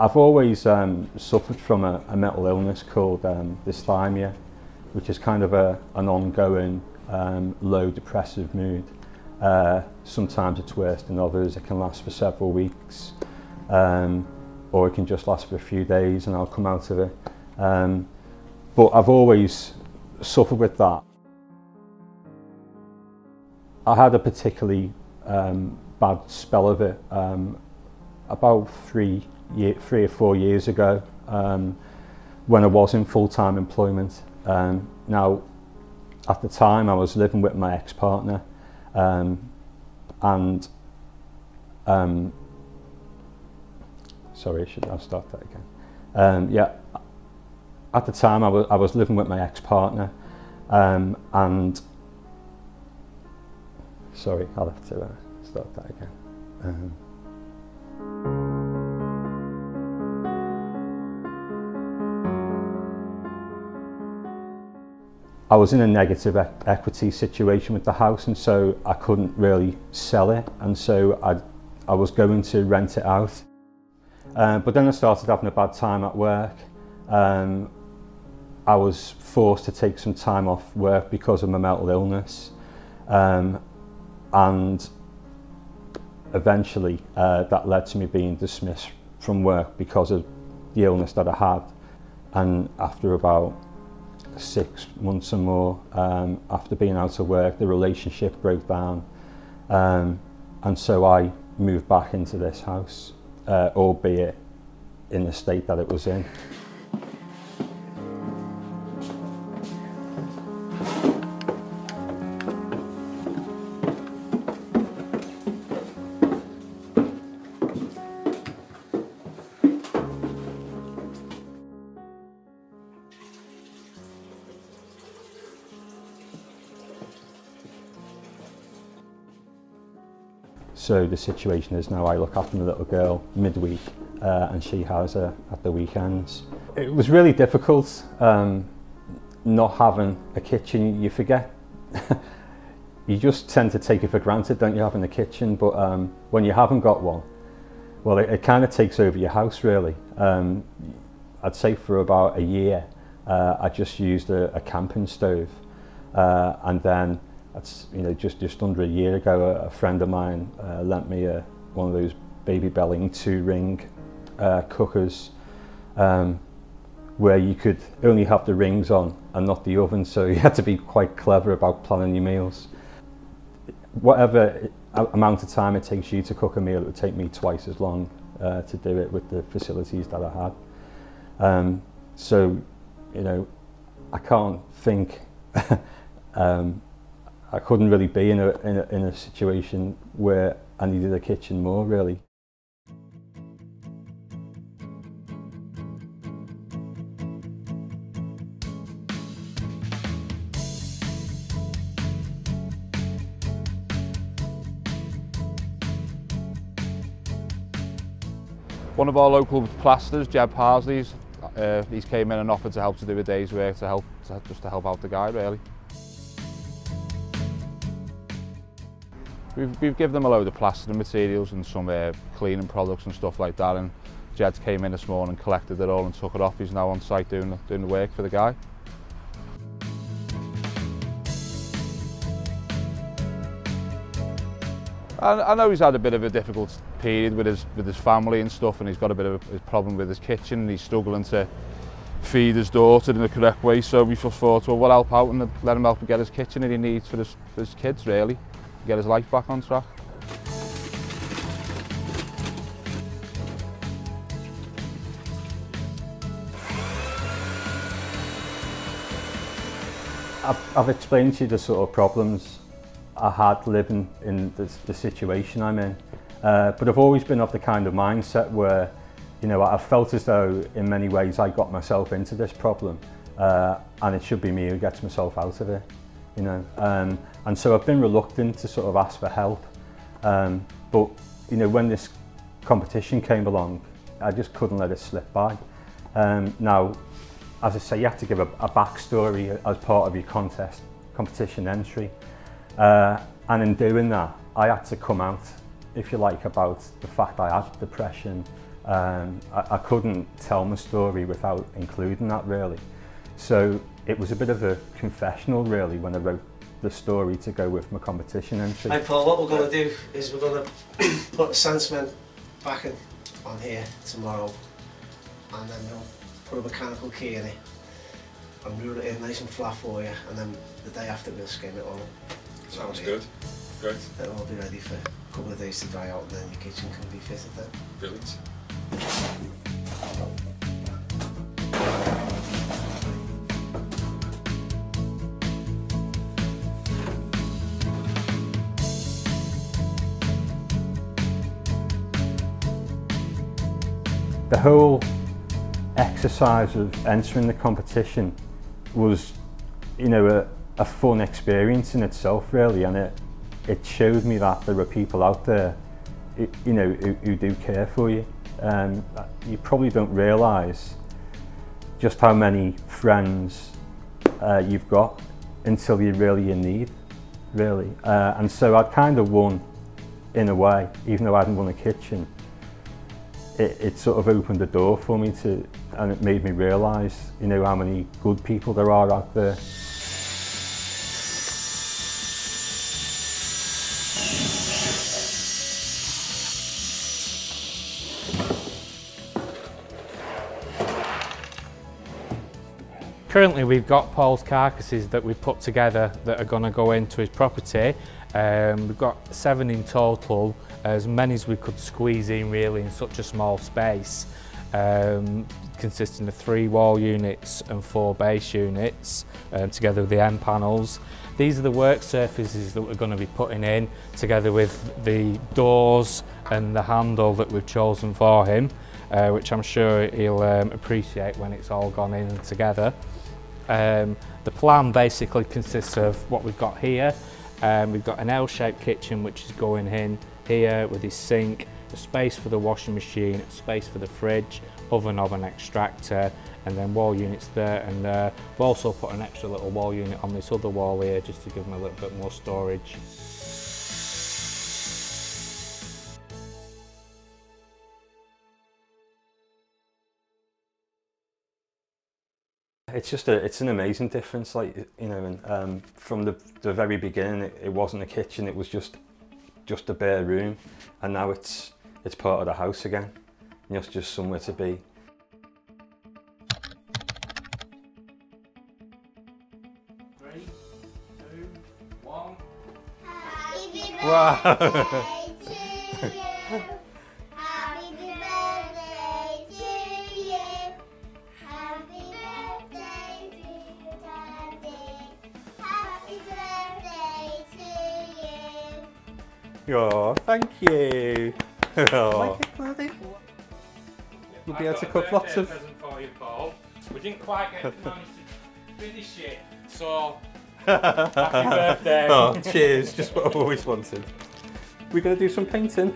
I've always suffered from a mental illness called dysthymia, which is kind of an ongoing low depressive mood. Sometimes it's worse than others. It can last for several weeks, or it can just last for a few days and I'll come out of it. But I've always suffered with that. I had a particularly bad spell of it about 3 or 4 years ago, when I was in full-time employment. Now, at the time I was living with my ex-partner, sorry, I'll start that again. Yeah, at the time I was living with my ex-partner, and sorry, I'll have to start that again. I was in a negative equity situation with the house, and so I couldn't really sell it, and so I was going to rent it out. But then I started having a bad time at work. I was forced to take some time off work because of my mental illness, and eventually that led to me being dismissed from work because of the illness that I had. And after about 6 months or more after being out of work, the relationship broke down, and so I moved back into this house, albeit in the state that it was in. So the situation is now I look after my little girl midweek, and she has her at the weekends. It was really difficult not having a kitchen. You forget, you just tend to take it for granted, don't you, having a kitchen, but when you haven't got one, well, it kind of takes over your house really. I'd say for about a year I just used a camping stove, and then just under a year ago, a friend of mine lent me one of those Baby Belling 2-ring cookers, where you could only have the rings on and not the oven, so you had to be quite clever about planning your meals. Whatever amount of time it takes you to cook a meal, it would take me twice as long to do it with the facilities that I had. So, I can't think I couldn't really be in a situation where I needed a kitchen more, really. One of our local plasterers, Jeb Parsley's, he's came in and offered to help to do a day's work just to help out the guy, really. We've given them a load of plastering materials and some cleaning products and stuff like that, and Jed came in this morning, collected it all and took it off. He's now on site doing the work for the guy. I know he's had a bit of a difficult period with his family and stuff, and he's got a bit of a problem with his kitchen, and he's struggling to feed his daughter in the correct way, so we just thought, well, we'll help out and let him help him get his kitchen that he needs for his kids, really. Get his life back on track. I've explained to you the sort of problems I had living in the situation I'm in, but I've always been of the kind of mindset where, I felt as though in many ways I got myself into this problem, and it should be me who gets myself out of it. And so I've been reluctant to sort of ask for help, but when this competition came along, I just couldn't let it slip by. Now, as I say, you have to give a backstory as part of your competition entry, and in doing that I had to come out, if you like, about the fact I had depression, I couldn't tell my story without including that really. So it was a bit of a confessional really when I wrote the story to go with my competition entry. Hi Paul, what we're going to do is we're going to put the sand cement backing on here tomorrow, and then we'll put a mechanical key in it and root it in nice and flat for you, and then the day after we'll skim it all. Sounds good. Great. It'll all be ready for a couple of days to dry out, and then your kitchen can be fitted then. Brilliant. The whole exercise of entering the competition was, you know, a fun experience in itself really, and it showed me that there are people out there, you know, who do care for you. You probably don't realise just how many friends you've got until you're really in need, really. And so I'd kind of won in a way, even though I hadn't won a kitchen. It sort of opened the door for me to, and it made me realise, you know, how many good people there are out there. Currently we've got Paul's carcasses that we've put together that are going to go into his property. We've got 7 in total, as many as we could squeeze in really in such a small space, consisting of 3 wall units and 4 base units, together with the end panels. These are the work surfaces that we're going to be putting in, together with the doors and the handle that we've chosen for him, which I'm sure he'll appreciate when it's all gone in together. The plan basically consists of what we've got here. We've got an L-shaped kitchen which is going in here with his sink, a space for the washing machine, a space for the fridge, oven extractor, and then wall units there. And we've also put an extra little wall unit on this other wall here just to give him a little bit more storage. It's an amazing difference, like, you know, and from the very beginning it wasn't a kitchen, it was just a bare room, and now it's part of the house again, and it's just somewhere to be. 3, 2, 1. Wow! Oh, thank you. Oh. We'll be able to cook lots of. For you, Paul. We didn't quite get to manage to finish it, so happy birthday. Oh, cheers! Just what I've always wanted. We're gonna do some painting.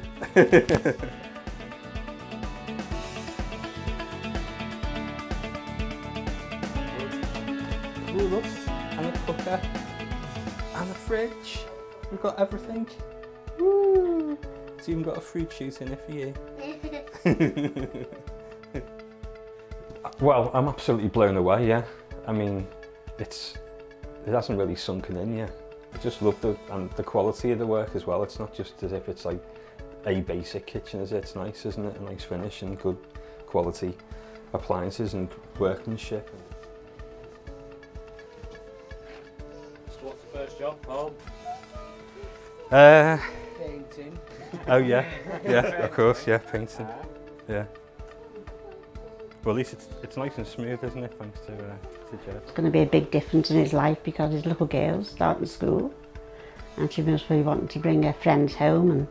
Ooh, look, and a cooker, and a fridge. We've got everything. Woo! It's even got a fruit shoot in it for you. Well, I'm absolutely blown away, yeah. I mean, it hasn't really sunken in yet. I just love the quality of the work as well. It's not just as if it's like a basic kitchen, is it? It's nice, isn't it? A nice finish and good quality appliances and workmanship. So what's the first job, Paul? Painting. Oh yeah, yeah, of course, yeah, painting, yeah. Well, at least it's nice and smooth, isn't it, thanks to Joe. It's going to be a big difference in his life because his little girl's starting school, and she must be wanting to bring her friends home and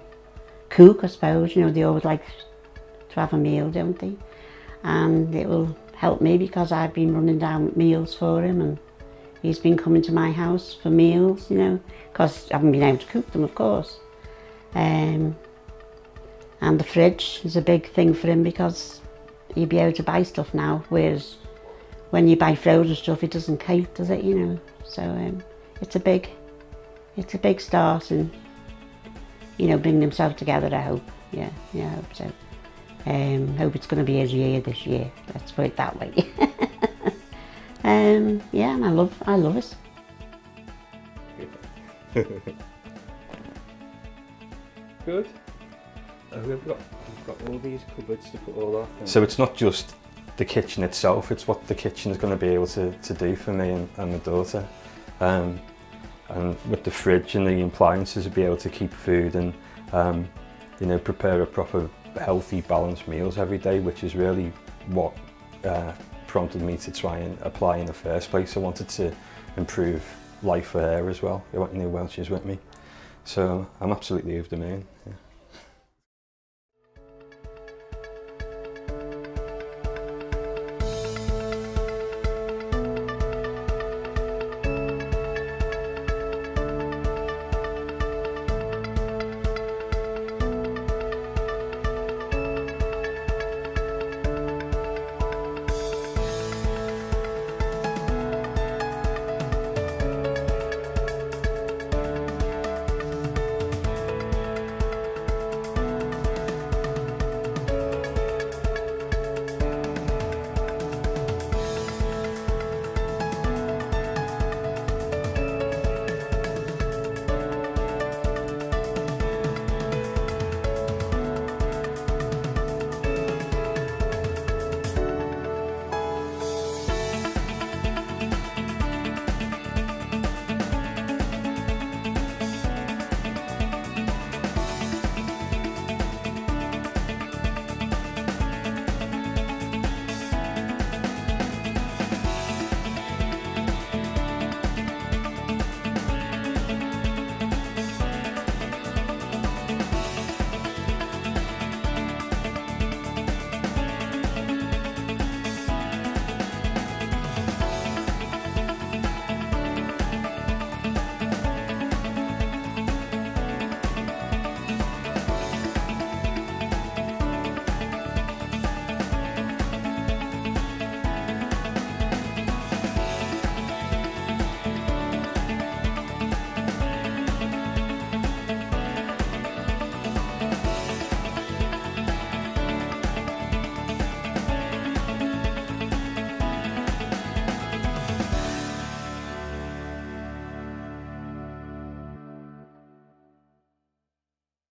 cook, I suppose. You know, they always like to have a meal, don't they? And it will help me because I've been running down meals for him, and he's been coming to my house for meals, you know, because I haven't been able to cook them, of course. And the fridge is a big thing for him because he'll be able to buy stuff now, whereas when you buy frozen stuff, it doesn't count, does it, you know? So it's a big start in, you know, bringing himself together, I hope. Yeah, I hope so. Hope it's going to be his year this year, let's put it that way. Yeah, and I love it. Good. We've got all these cupboards to put all that in. So it's not just the kitchen itself, it's what the kitchen is going to be able to do for me and my daughter. And with the fridge and the appliances, to be able to keep food and you know, prepare a proper healthy balanced meals every day, which is really what prompted me to try and apply in the first place. I wanted to improve life for her as well, you know, while she's with me. So I'm absolutely over the moon. Yeah.